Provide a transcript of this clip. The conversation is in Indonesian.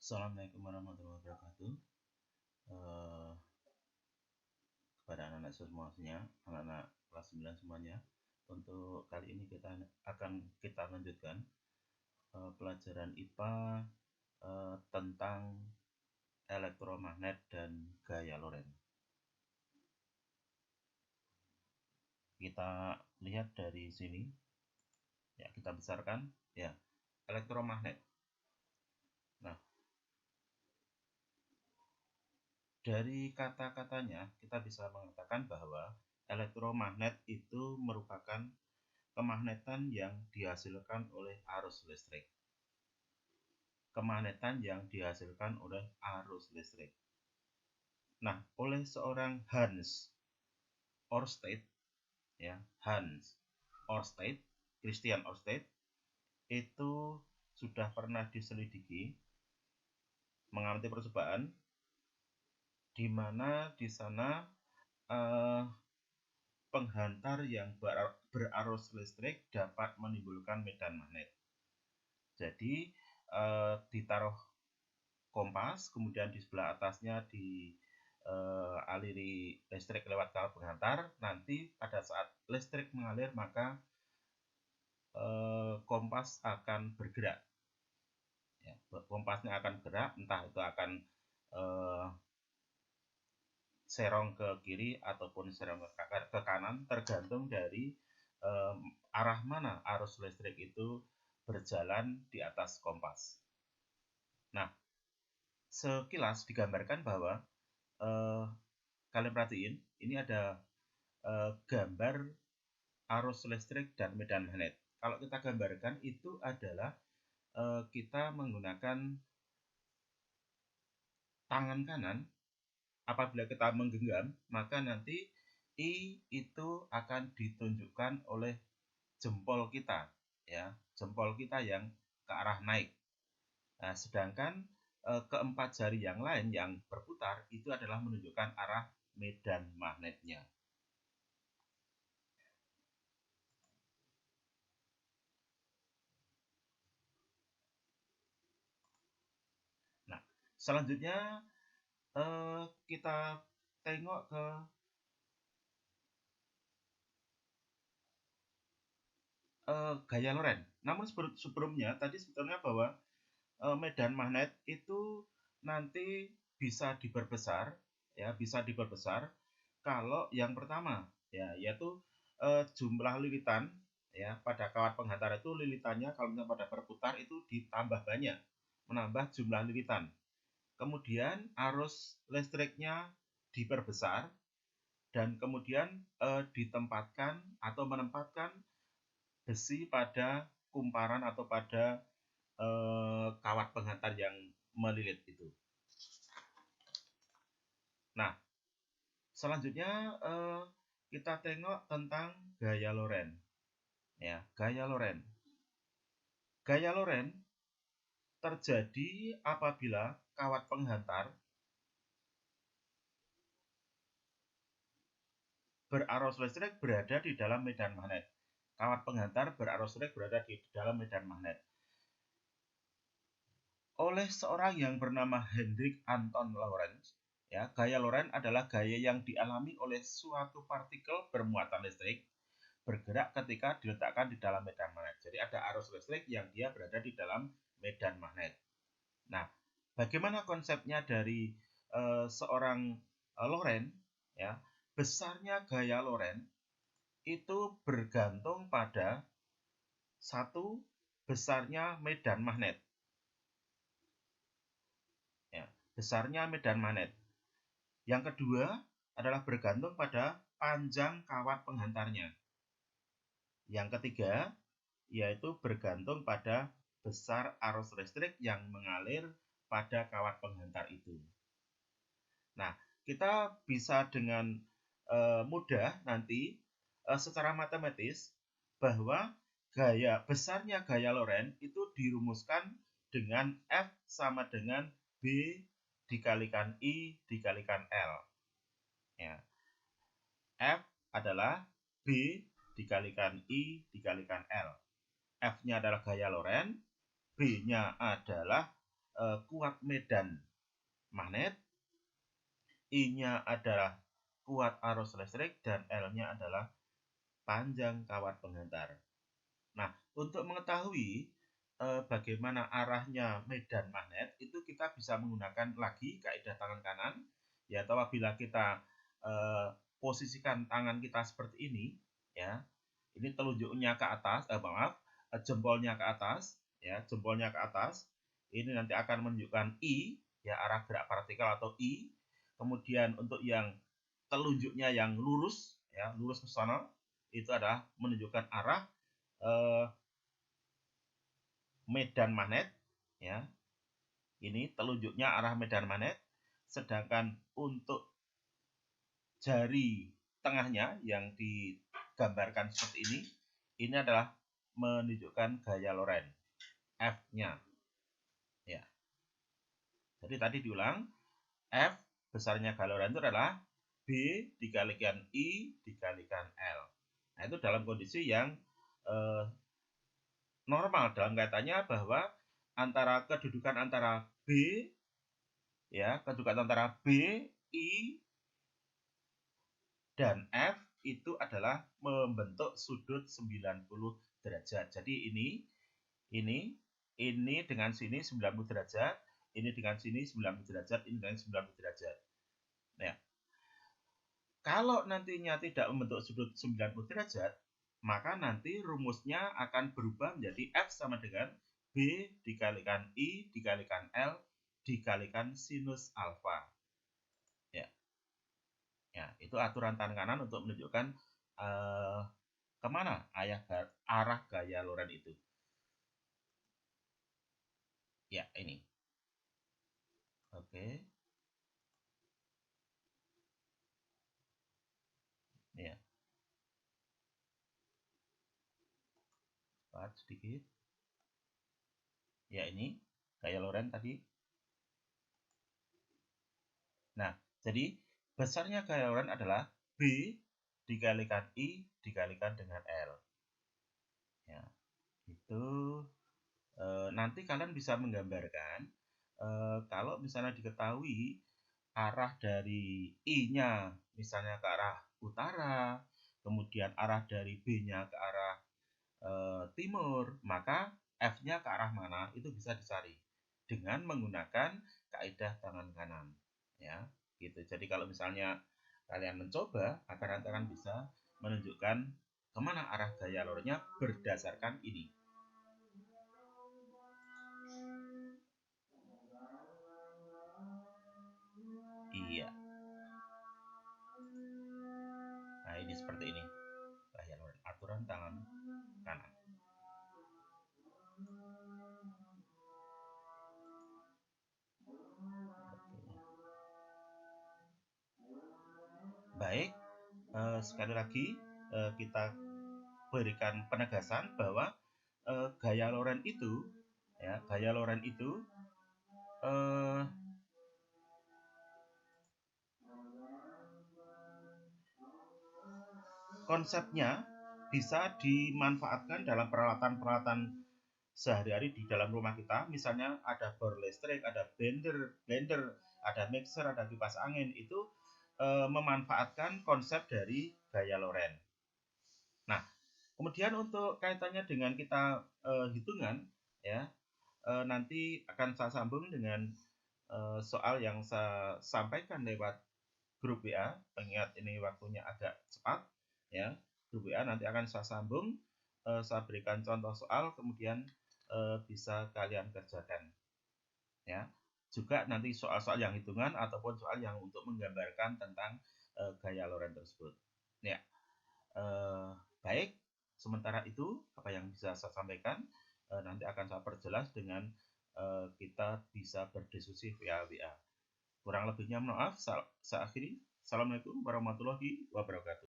Assalamualaikum warahmatullahi wabarakatuh. Kepada anak-anak semuanya, anak-anak kelas 9 semuanya. Untuk kali ini kita lanjutkan pelajaran IPA tentang elektromagnet dan gaya Lorentz. Kita lihat dari sini. Ya, kita besarkan ya, elektromagnet. Nah, dari kata-katanya kita bisa mengatakan bahwa elektromagnet itu merupakan kemagnetan yang dihasilkan oleh arus listrik. Kemagnetan yang dihasilkan oleh arus listrik. Nah, oleh seorang Hans Ørsted, ya, Hans Ørsted, Christian Ørsted, itu sudah pernah diselidiki mengamati percobaan di mana di sana penghantar yang berarus listrik dapat menimbulkan medan magnet. Jadi ditaruh kompas, kemudian di sebelah atasnya dialiri listrik lewat kawat penghantar. Nanti pada saat listrik mengalir maka kompas akan bergerak. Ya, kompasnya akan bergerak, entah itu akan serong ke kiri ataupun serong ke kanan, tergantung dari arah mana arus listrik itu berjalan di atas kompas. Nah, sekilas digambarkan bahwa kalian perhatiin, ini ada gambar arus listrik dan medan magnet. Kalau kita gambarkan itu adalah kita menggunakan tangan kanan. Apabila kita menggenggam, maka nanti I itu akan ditunjukkan oleh jempol kita, ya, jempol kita yang ke arah naik. Nah, sedangkan keempat jari yang lain yang berputar itu adalah menunjukkan arah medan magnetnya. Nah, selanjutnya kita tengok ke gaya Lorentz. Namun sebelumnya tadi sebetulnya bahwa medan magnet itu nanti bisa diperbesar, ya, bisa diperbesar kalau yang pertama, ya, yaitu jumlah lilitan, ya, pada kawat penghantar itu lilitannya kalau misalnya pada berputar itu ditambah banyak, menambah jumlah lilitan. Kemudian arus listriknya diperbesar dan kemudian ditempatkan atau menempatkan besi pada kumparan atau pada kawat penghantar yang melilit itu. Nah, selanjutnya kita tengok tentang gaya Lorentz. Ya, gaya Lorentz. Gaya Lorentz terjadi apabila kawat penghantar berarus listrik berada di dalam medan magnet. Kawat penghantar berarus listrik berada di dalam medan magnet. Oleh seorang yang bernama Hendrik Anton Lorentz, ya, gaya Lorentz adalah gaya yang dialami oleh suatu partikel bermuatan listrik bergerak ketika diletakkan di dalam medan magnet. Jadi ada arus listrik yang dia berada di dalam medan magnet. Nah, bagaimana konsepnya dari seorang Lorentz, ya? Besarnya gaya Lorentz itu bergantung pada satu, besarnya medan magnet. Ya, besarnya medan magnet. Yang kedua adalah bergantung pada panjang kawat penghantarnya. Yang ketiga yaitu bergantung pada besar arus listrik yang mengalir pada kawat penghantar itu. Nah, kita bisa dengan mudah nanti secara matematis bahwa besarnya gaya Lorentz itu dirumuskan dengan F sama dengan B dikalikan I dikalikan L. Ya. F adalah B dikalikan I dikalikan L. F-nya adalah gaya Lorentz, B-nya adalah kuat medan magnet, I-nya adalah kuat arus listrik, dan L-nya adalah panjang kawat penghantar. Nah, untuk mengetahui bagaimana arahnya medan magnet, itu kita bisa menggunakan lagi kaidah tangan kanan. Ya, apabila kita posisikan tangan kita seperti ini, ya, ini telunjuknya ke atas, jempolnya ke atas, ya, jempolnya ke atas. Ini nanti akan menunjukkan I, ya, arah gerak partikel atau I. Kemudian untuk yang telunjuknya yang lurus, ya, lurus ke sana, itu adalah menunjukkan arah medan magnet, ya. Ini telunjuknya arah medan magnet. Sedangkan untuk jari tengahnya yang digambarkan seperti ini adalah menunjukkan gaya Lorentz, F-nya, ya. Jadi tadi diulang, F besarnya gaya Lorentz itu adalah B dikalikan I dikalikan L. Nah, itu dalam kondisi yang normal, dalam kaitannya bahwa kedudukan antara B, ya, kedudukan antara B, I, dan F itu adalah membentuk sudut 90 derajat. Jadi ini dengan sini 90 derajat, ini dengan sini 90 derajat, ini dengan 90 derajat. Nah, kalau nantinya tidak membentuk sudut 90 derajat, maka nanti rumusnya akan berubah menjadi F sama dengan B dikalikan I dikalikan L dikalikan sinus alfa. Ya. Ya, itu aturan tangan kanan untuk menunjukkan kemana arah gaya Lorentz itu. Ya, ini. Oke. Ya. Cepat sedikit. Ya, ini gaya Lorentz tadi. Nah, jadi besarnya gaya Lorentz adalah B dikalikan I dikalikan dengan L. Ya, itu nanti kalian bisa menggambarkan kalau misalnya diketahui arah dari I-nya misalnya ke arah utara, kemudian arah dari B-nya ke arah timur, maka F-nya ke arah mana itu bisa dicari dengan menggunakan kaidah tangan kanan, ya, gitu. Jadi kalau misalnya kalian mencoba, kalian bisa menunjukkan kemana arah gaya Lorentz-nya berdasarkan ini. Iya. Nah, ini seperti ini gaya Lorentz, aturan tangan kanan. Baik, sekali lagi kita berikan penegasan bahwa gaya Lorentz itu, ya, gaya Lorentz itu konsepnya bisa dimanfaatkan dalam peralatan-peralatan sehari-hari di dalam rumah kita. Misalnya ada bor listrik, ada blender, ada mixer, ada kipas angin. Itu memanfaatkan konsep dari gaya Lorentz. Nah, kemudian untuk kaitannya dengan kita hitungan, ya, nanti akan saya sambung dengan soal yang saya sampaikan lewat grup WA. Mengingat ini waktunya agak cepat, ya, grup WA nanti akan saya sambung, saya berikan contoh soal, kemudian bisa kalian kerjakan, ya. Juga nanti soal-soal yang hitungan ataupun soal yang untuk menggambarkan tentang gaya Lorentz tersebut. Ya, baik. Sementara itu apa yang bisa saya sampaikan nanti akan saya perjelas dengan kita bisa berdiskusi via WA. Kurang lebihnya maaf, saya akhiri. Assalamualaikum warahmatullahi wabarakatuh.